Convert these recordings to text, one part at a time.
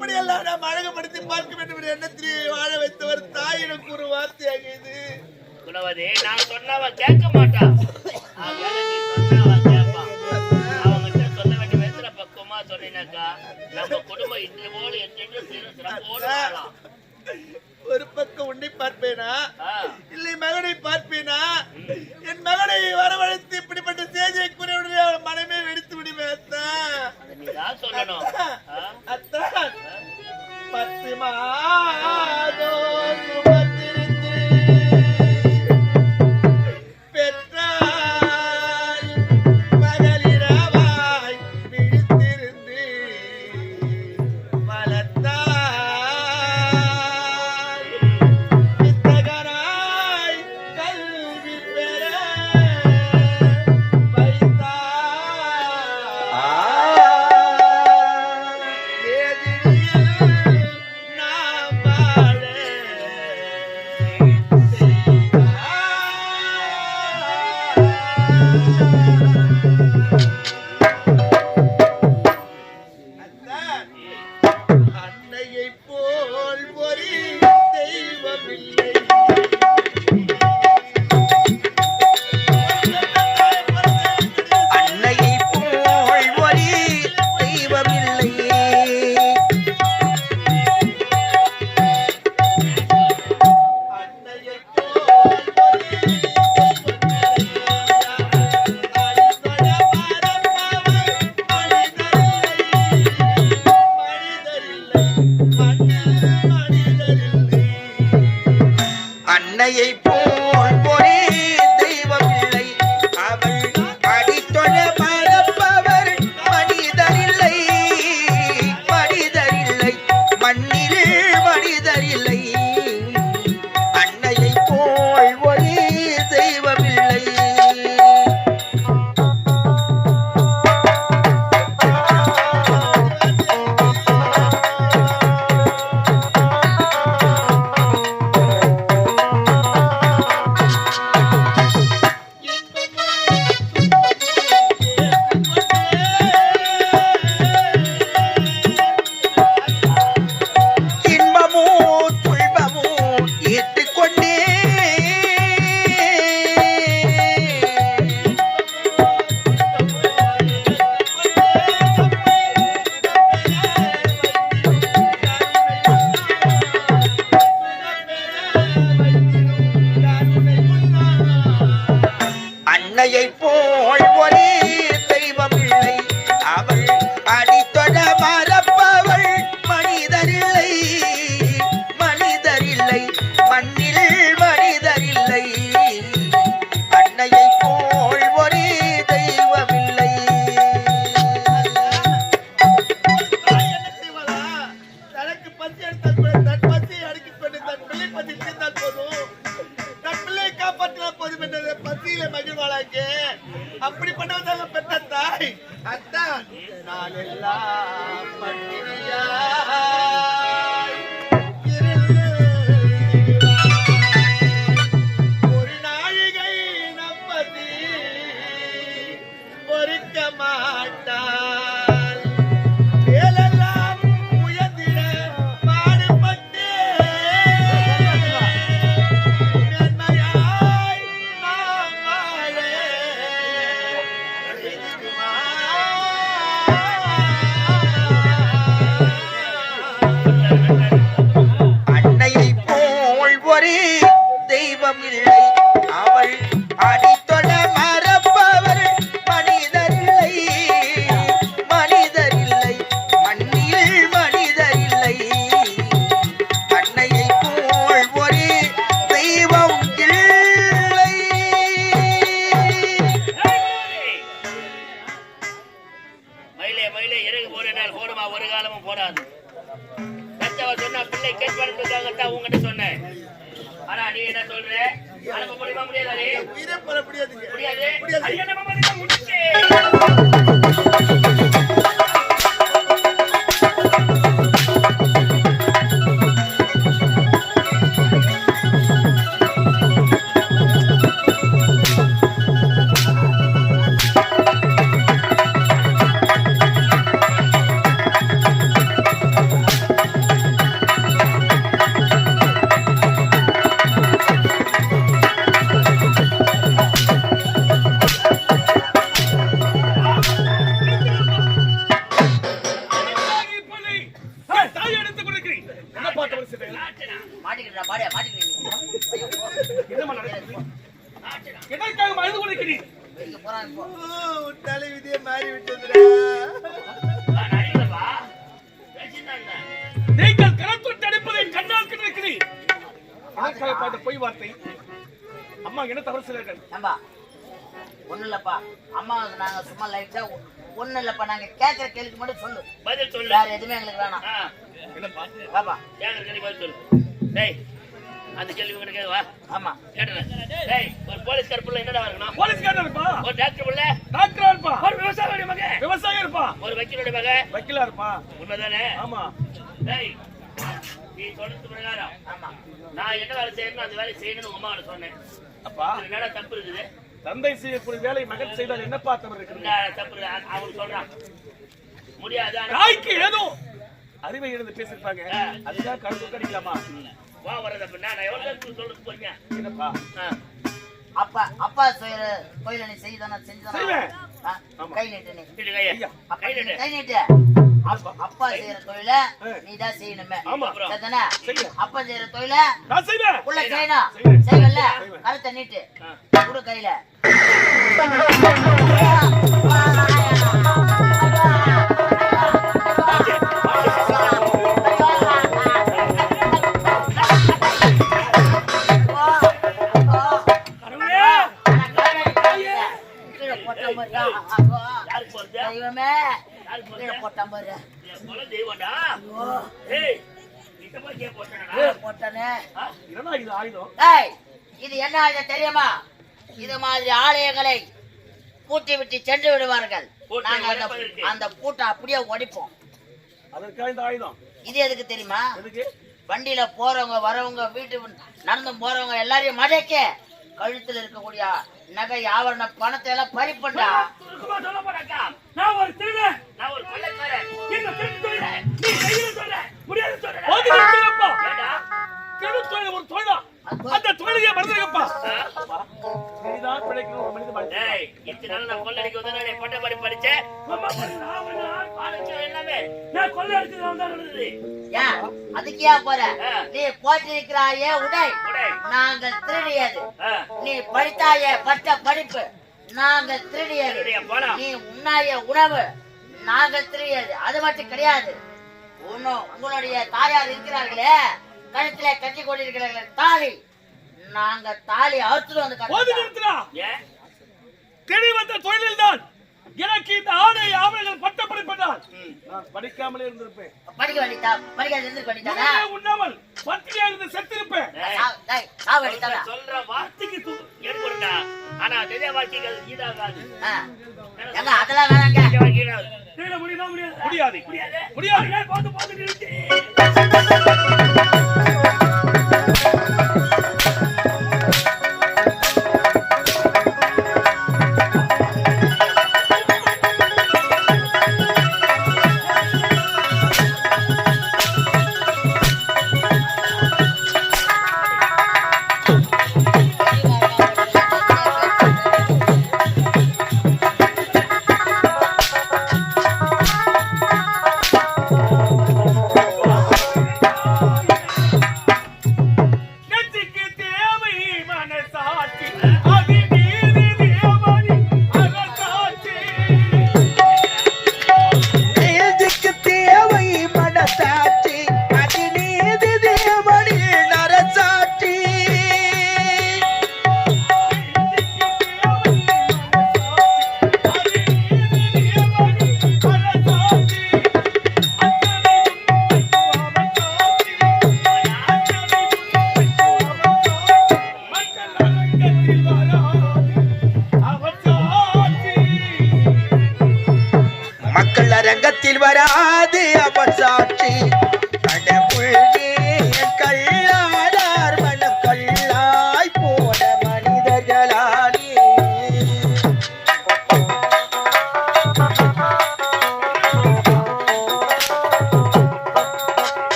எப்படியெல்லாம் நாம் அழகுபடுத்தி பார்க்க வேண்டும் என்று எண்ணத்தில் வாழ வைத்த ஒரு தாயிடம் ஒரு வார்த்தையாக இது. குணவதி, நான் சொன்னவ கேட்க மாட்டான். அவங்கிட்ட சொல்ல வேண்டிய வயசுல பக்குவமா சொன்னீனாக்கா நம்ம குடும்பம் இன்று போல என்று சிறப்போடு வாழலாம். ஒரு பக்கம் உன்னை பார்ப்பேனா இல்லை மகனை பார்ப்பேனா? என் மகனை வரவழைத்து இப்படிப்பட்ட செய்தியை கூறிய மனமே வெடித்து விடுவேன். சொல்லணும் அத்தான் 10 மாதம் சுமந்திருந்து பெற்றால் மகளிரவாய் விழித்திருந்து வளர்த்தால் வித்தகராய் கல்வி பெற அப்படி பண்ணவதாக பெற்ற தாய் அத்தான் நாளெல்லாம் பட்டினியாய் ஒரு நாழிகை நம்பதி பொறுக்க மாட்டாள் வேலெல்லாம் உயர்ந்திட பாடுபட்டு நன்மையாய் நாம் வாழ அன்னையை போல் ஒரு தெய்வம் இல்லை, அவள் அடித்தொட மறப்பவர் மனிதரில்லை, மனிதரில்லை, மண்ணில் மனிதரில்லை. அன்னையை போல் ஒரு தெய்வம் இல்லை. மயிலே மயிலே இறகு போடுனால் போடுமா, ஒரு காலமும் போடாது. சொன்ன பிள்ளை கேட்பாருக்காகத்தான் உங்ககிட்ட சொன்னேன். ஆனா நீ என்ன சொல்ற? அனுப்ப முடியுமா? முடியாது. பேசுறேன். மாட்டிக்கிட்டா பாடியா மாட்டிக்கிட்டீங்க. என்னம்மா நடக்குது? நாட்டுடா. எதற்காக அழுது கொண்டிருக்கிறீர்? இங்க போறான் இப்போ. உன் தலைவிதியை மாறி விட்டதுடா. நான் அடிக்கலப்பா. பேசினா என்ன? நீங்கள் கரத்தொட்டு அடிப்பதை கண்ணால் கண்டிருக்கிறீர். எதற்காக பாட்ட பொய் வார்த்தை? அம்மா என்ன தவறு செய்தார்கள்? ஏம்பா ஒண்ணு இல்லப்பா, அம்மா நாங்க சும்மா லைட்டா ஒண்ணு இல்லப்பா, நாங்க கேட்கிற கேள்விக்கு மட்டும் சொல்லு. பதில் சொல்லு. வேற எதுவுமே எங்களுக்கு வேணாம். என்னப்பா? பாப்பா கேட்கிற கேள்வி பதில் சொல்லு. டேய் அந்த கேள்வி கூட கேட்கவா? ஆமா கேட்டுறேன். டேய் ஒரு போலீஸ்கார புள்ள என்னடா இருக்கணும்? போலீஸ்காரன் இருப்பா, ஒரு டாக்டர் புள்ள டாக்டரா இருப்பா, ஒரு விவசாயியோட மகன் விவசாயி இருப்பா, ஒரு வக்கீலோட மகன் வக்கீலா இருப்பா. உண்மைதானே? ஆமா. டேய் நீ சொல்றது பிரகாரம் ஆமா நான் என்ன வேலை செய்யணும் அந்த வேலை செய்யணும்னு உங்க அம்மா சொன்னேன். அப்பா என்னடா தப்பு இருக்குது? தந்தை செய்யக்கூடிய வேலை மகன் செய்தால் என்ன பார்த்தவர் இருக்கிறது? என்ன தப்பு இருக்குது? அவன் சொல்றான் முடியாது. ஆனா தாய்க்கு ஏதோ அறிவை இருந்து பேசிருப்பாங்க, அதுதான் கருத்து கடிக்கலாமா? வா வரத அப்படின்னா நான் எவ்வளவு நேரத்துக்கு சொல்றது போறீங்க? என்னப்பா? அப்பா அப்பா செய்யற கோயில நீ செய்தானா செஞ்சானா? செய்வேன். கை நீட்டு நீ. நீட்டு கையை. கை நீட்டு. கை நீட்டு. அப்பா செய்யற தொழில நீ தான் செய்யணுமே. ஆமா. சரிதானே? அப்பா செய்யற தொழில நான் செய்வேன். உள்ள செய்யணும். செய்வல்ல? கருத்தை நீட்டு. குடு கையில. தெய்வமே போட்டான் பாரு. போட்டானே. என்னடா இது ஆயுதம்? இது என்ன ஆயுதம் தெரியுமா? இது மாதிரி ஆலயங்களை பூட்டி விட்டு சென்று விடுவார்கள். நாங்க அந்த பூட்டை அப்படியே உடைப்போம். அதற்காக இந்த ஆயுதம். இது எதுக்கு தெரியுமா? எதுக்கு? வண்டியில போறவங்க வரவங்க வீட்டு நடந்து போறவங்க எல்லாரையும் மடக்க கழுத்துல இருக்கக்கூடிய நகை ஆவரண பணத்தை எல்லாம் பறிப்பண்டா. நான் ஒரு திருடன், நான் ஒரு கொள்ளைக்காரன். இந்த திருட்டு தொழிலை நீ செய்யணும் சொல்ற முடியாது சொல்ற. திருத்தொழில் ஒரு தொழிலா? அந்த தொழிலையே மறந்துருக்கப்பா. நீதான் பிழைக்கணும் ஒரு மனித வாழ்க்கை. டேய் இத்தனை நாள் நான் கொள்ளடிக்க வந்தேனே பட்ட படி படிச்சேன். எல்லாமே நான் கொள்ளடிச்சது தான் நடந்தது. ஏன் அதுக்கு ஏன் போற? நீ போட்டிருக்கிறாயே உடை நாங்கள் திருடியது. நீ படித்தாயே பட்ட படிப்பு நாங்கள் திருடியது. நீ உண்ணாய உணவு நாங்கள் திருடியது. அது மட்டும் கிடையாது, உங்களுடைய தாயார் இருக்கிறார்களே கழுத்திலே கட்டி கொண்டிருக்கிறார்களே தாலி, நாங்க தாலி அறுத்துட்டு வந்து தெரிய வந்த தொழிலில் தான் எனக்கு இந்த ஆடை ஆவணங்கள் பட்ட படிப்பதால் நான் படிக்காமலே இருந்திருப்பேன். படிக்க வேண்டியதா? படிக்காத இருந்து பண்ணிட்டானா? உண்ணாமல் பட்டினியா இருந்து செத்திருப்பேன். சொல்ற வார்த்தைக்கு ஏற்படுடா. ஆனா அதே வார்த்தைகள் ஈடாகாது. ஏங்க அதெல்லாம் வேணாங்க. முடியாது முடியாது முடியாது. பார்த்து பார்த்து நிறுத்தி.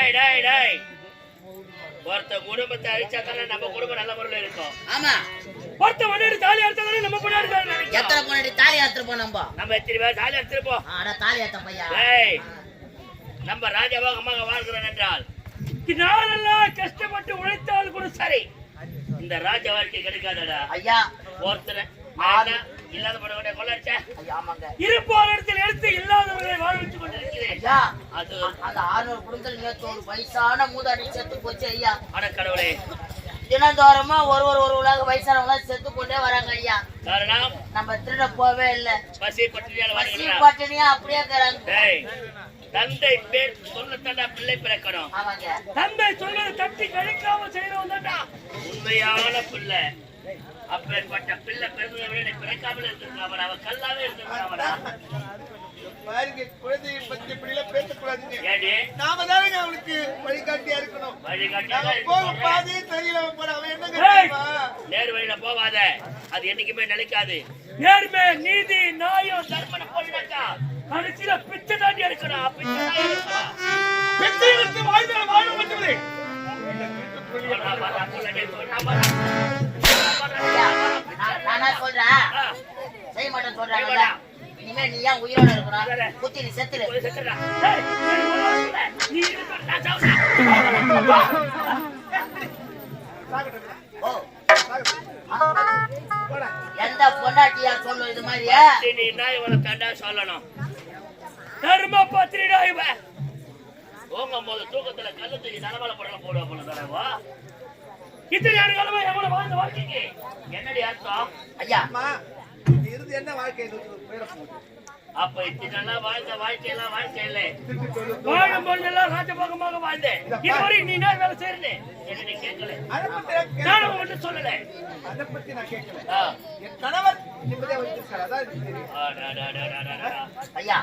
டேய் டேய் டேய் ஒருத்த குடும்பத்தை அழிச்சா தானே நம்ம குடும்பம் நல்ல முறையில் இருக்கும். ஆமா, ஒருத்த முன்னாடி தாலி அறுத்தா தானே நம்ம முன்னாடி தாலி அறுக்கும். எத்தனை பொண்ணாடி தாலி ஏத்துறோம் நம்ம எத்தனை பேர் தாலி எடுத்துருப்போம். ஆனா தாலி ஏத்த பையா டேய் நம்ம ராஜபாகமாக வாழ்கிறோம் என்றால் நாளெல்லாம் கஷ்டப்பட்டு உழைத்தால் கூட சரி இந்த ராஜ வாழ்க்கை கிடைக்காதடா. ஐயா. ஒருத்தர் இல்லாத படக்கூடிய கொள்ளடிச்ச ஆமாங்க, இருப்போர் இடத்தில் எடுத்து இல்லாதவர்களை வாழ வச்சு கொண்டிருக்கிறேன். ஐயா. அது அந்த 600 குடும்பத்தில் நேற்று ஒரு வயசான மூதாட்டி செத்து போச்சு ஐயா. அடக்கடவுளே, தினந்தோறமா ஒரு உலக வயசானவங்க செத்து கொண்டே வராங்க ஐயா. காரணம் நம்ம திருட போவே இல்ல, பசி பட்டினியால பசி வாழ்கிறான். பட்டினியா அப்படியே இருக்கிறாங்க. டேய் தந்தை பேர் சொல்லத்தாண்டா பிள்ளை பிறக்கணும். ஆமாங்க, தந்தை சொல்வதை தட்டி கழிக்காம செய்யறோம் தான்டா உண்மையான பிள்ளை. அப்பேற்பட்ட பிள்ளை பிறந்ததை விட பிறக்காமல் இருந்திருக்காமடா, அவன் கல்லாவே இருந்திருக்காமடா. பாருங்க, குழந்தையை பத்தி இப்படி எல்லாம் பேசக்கூடாதுங்க. ஏடி நாம தானங்க அவனுக்கு வழிகாட்டியா இருக்கணும். வழிகாட்டியாக நாம போகும் பாதையே தெரியல போற அவன் என்னங்க ஏய்! தெரியுமா? நேர் வழியில போவாத, அது என்னைக்குமே நிலைக்காது. நேர்மை நீதி நியாயம் தர்மனை போடுனாக்கா கடைசியில பிச்சை தாண்டி இருக்கணும். பிச்சை தான் இருக்கணும். பிச்சை எடுத்து வாழ்ந்த வாழ வந்தவரே ஐயா. நானா சொல்றேன், செய்ய மாட்டேன்னு சொல்றாங்கல்ல. இனிமே நீ ஏன் உயிரோட இருக்கணும்? குத்தி நீ செத்துரு. ஓ, எந்த பொண்டாட்டியா சொல்லும் இது மாதிரி? சொல்லணும் தர்ம பத்திரிடா இவன். தூங்கும் போது தூக்கத்துல கல்லு தூக்கி தலைமலை படம் போடுவா போல தானேவா? இத்தனை காலமா எவ்வளவு வாழ்ந்த வாழ்க்கைக்கு என்னடி அர்த்தம்? ஐயா, அம்மா, இது இருந்து என்ன வாழ்க்கை பேர போகுது? அப்ப இத்தனை வாழ்ந்த வாழ்க்கையெல்லாம் வாழ்க்கை இல்லை. வாழும் போதெல்லாம் ராஜபாகமாக வாழ்ந்தேன். இதுவரை நீ என்ன வேலை செய்யறேன் என்ன நீ கேட்கல? அதை பத்தி நான் கேட்கல. நானும் ஒன்றும் சொல்லல. அதை பத்தி நான் கேட்கல. ஆ. என் கணவர் நிம்மதியா வைத்திருக்காரு, அதான் எனக்கு தெரியும். ஐயா,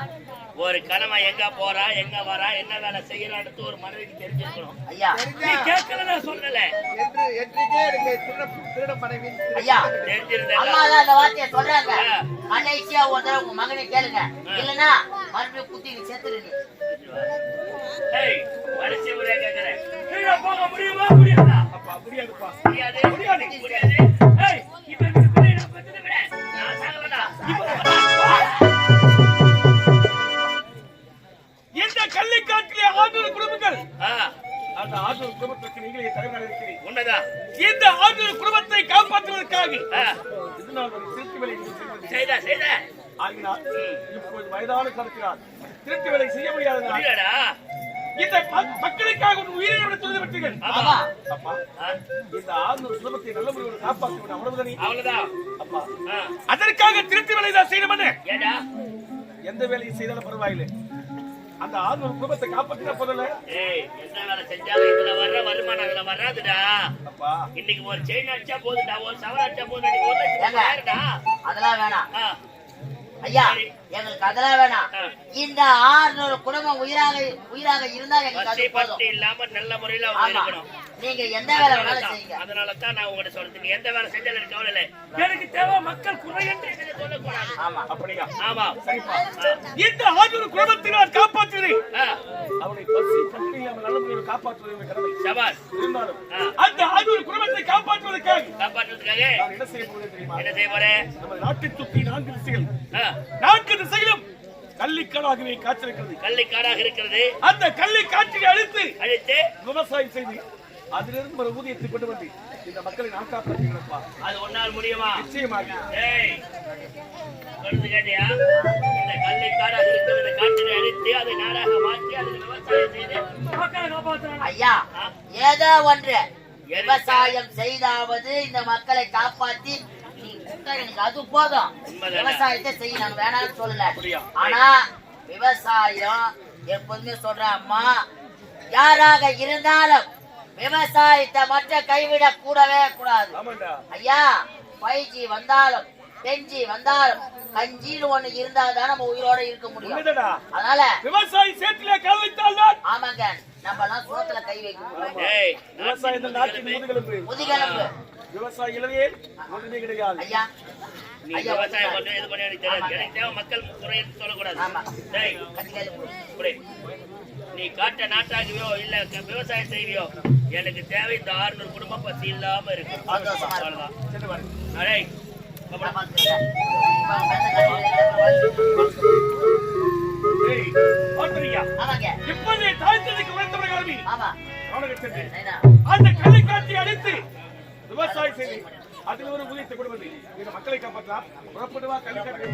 ஒரு கிழமை எங்க போறா எங்க வரா என்ன வேலை செய்யறான்னு ஒரு மனைவிக்கு தெரிஞ்சிருக்கணும். ஐயா, நீ தெரிஞ்சா கேட்கல நான் சொல்லல. என்றைக்கே எனக்கு திருட மனைவி ஐயா. தெரிஞ்சிருந்தா அம்மா தான் அந்த வார்த்தையை சொல்றாங்க. கடைசியா ஒரு தடவை உங்க மகனை கேளுங்க, இல்லன்னா மறுபடியும் குத்தி நீ செத்துரு நீ. வரிசை முறையா கேட்கிறேன். கீழே போக முடியுமா முடியாதா? முடியாதுப்பா. முடியாது முடியாது. ஏய், இப்ப இந்த பிள்ளை நான் பெற்றதை விட நான் சாகலடா. இந்த கள்ளிக்காட்டிலே 600 குடும்பங்கள். ஆ, அந்த 600 குடும்பத்திற்கு நீங்களே தலைவராக இருக்கிறீர்கள். உண்மைதான். இந்த 600 குடும்பத்தை காப்பாற்றுவதற்காக ஆ, இது நான் ஒரு திருட்டு வேலை செய்தேன். செய்த ஆகினால் இப்போது வயதான கருத்தினால் திருட்டு வேலை செய்ய முடியாது. முடியலடா. இந்த மக்களுக்காக ஒரு உயிரை விட துணிந்து விட்டீர்கள். ஆமா. அப்பா, ஆ, இந்த 600 குடும்பத்தை நல்ல முறையில் காப்பாற்ற வேண்டும். அவ்வளவுதானே? அவ்வளவுதான். அப்பா, ஆ, அதற்காக திருட்டு வேலை தான் செய்யணும்னு ஏடா எந்த வேலையை செய்தாலும் பரவாயில்லை. அந்த 600 குடும்பத்தை காப்பாற்றினா போதல. ஏய், என்ன வேலை செஞ்சாலும் இதுல வர்ற வருமானம் அதுல வராதுடா. அப்பா, இன்னைக்கு ஒரு செயின் அடிச்சா போதுடா, ஒரு சவரம் அடிச்சா போதுடா, நீ 1 லட்சம் ஆயிருடா. அதெல்லாம் வேணாம் ஆ, ஐயா, எங்களுக்கு அதெல்லாம் வேணாம். ஆ. இந்த 600 குடும்பம் உயிராக இருந்தா எங்களுக்கு பசி அது போதும். பட்டி இல்லாம நல்ல முறையில அவங்க ஆமா, இருக்கணும். நீங்க எந்த வேலை வேணாலும் செய்யுங்க. அதனாலதான் நான் உங்ககிட்ட சொல்றேன், நீ எந்த வேலை செஞ்சாலும் எனக்கு கவலை இல்லை. எனக்கு தேவை மக்கள் குறையன்று இதை சொல்லக்கூடாது. ஆமா, அப்படியா? ஆமா. சரிப்பா. ஆ, இந்த 600 குடும்பத்தை நான் காப்பாற்றுகிறேன். ஆ, அவனை பசி பட்டி இல்லாமல் நல்ல முறையில் காப்பாற்றுவது என் கடமை. சபாஷ். இருந்தாலும் ஆ. அந்த 600 குடும்பத்தை காப்பாற்றுவதற்காக காப்பாற்றுறதுக்காக நான் என்ன செய்ய போகிறேன் தெரியுமா? என்ன செய்ய போறேன்? நம்ம நாட்டை சுற்றி 4 திசைகள், ஆ, 4 திசையிலும் கள்ளிக்கடாகவே காய்ச்சிருக்கிறது. கள்ளிக்காடாக இருக்கிறது. அந்த கள்ளி காற்றினை அழித்து அழித்து விவசாயம் செய்து அதிலிருந்து ஒரு ஊதியத்தை கொண்டு வந்து இந்த மக்களை நான் காப்பாற்றுகிறப்பா. அது ஒன்னால் முடியுமா? நிச்சயமாக. ஏய், சொல்றது கேட்டியா? இந்த கள்ளிக்காடாக இருக்கிற இந்த காற்றினை அழித்து அதை நாடாக மாற்றி அதில் விவசாயம் செய்து மக்களை காப்பாற்றுறாங்க. ஐயா, ஆ, ஏதோ ஒன்று விவசாயம் செய்தாவது இந்த மக்களை காப்பாத்தி நீ உட்காரு, எனக்கு அது போதும். உண்மைதானே? விவசாயத்தை செய்ய நாங்க வேணாம்னு சொல்லல. அப்படியா? ஆனா விவசாயம் எப்போதுமே சொல்றேன் அம்மா, யாராக இருந்தாலும் விவசாயத்தை மட்டும் கைவிட கூடவே கூடாது. ஆமாண்டா. ஐயா, 5G வந்தாலும் 10G வந்தாலும் கஞ்சின்னு ஒண்ணு இருந்தா தான் நம்ம உயிரோட இருக்க முடியும். உண்மைதாடா. அதனால விவசாயி சேற்றிலே கால் வைத்தால் தான் ஆமாங்க, நம்ம எல்லாம் சோத்துல கை வைக்க முடியும். ஏய், விவசாயத்தில் நாட்டின் முதுகெலும்பு. முதுகெலும்பு. விவசாயி இல்லவே ஒன்றுமே கிடையாது. ஐயா, நீ ஐயா, விவசாயம் பண்ணி இது பண்ணி எனக்கு தெரியாது. எனக்கு தேவை மக்கள் குறைன்னு சொல்லக்கூடாது. ஆமா. டேய், கத்திக்காரி. இப்படி நீ காட்ட நாட்டாக்குவியோ இல்ல விவசாயம் செய்வியோ எனக்கு தேவை இந்த 600 குடும்பம் பசி இல்லாம இருக்கு. அவ்வளவுதான். சென்று வாரு. அடே நான் பாத்துக்கிறேன். இப்ப ஏய், பார்த்தீங்களா? ஆமாங்க. இப்போது தாய்த்ததுக்கு உழைத்த பிரகாரமே ஆமா. அவனுக்கு சென்று நைனா. அந்த கல்லை காட்டி அடித்து விவசாயம் செய்து அதில் ஒரு உதயத்தை கொடுப்பது இந்த மக்களை காப்பாற்றலாம். புறப்படுவா கல்லை காட்டி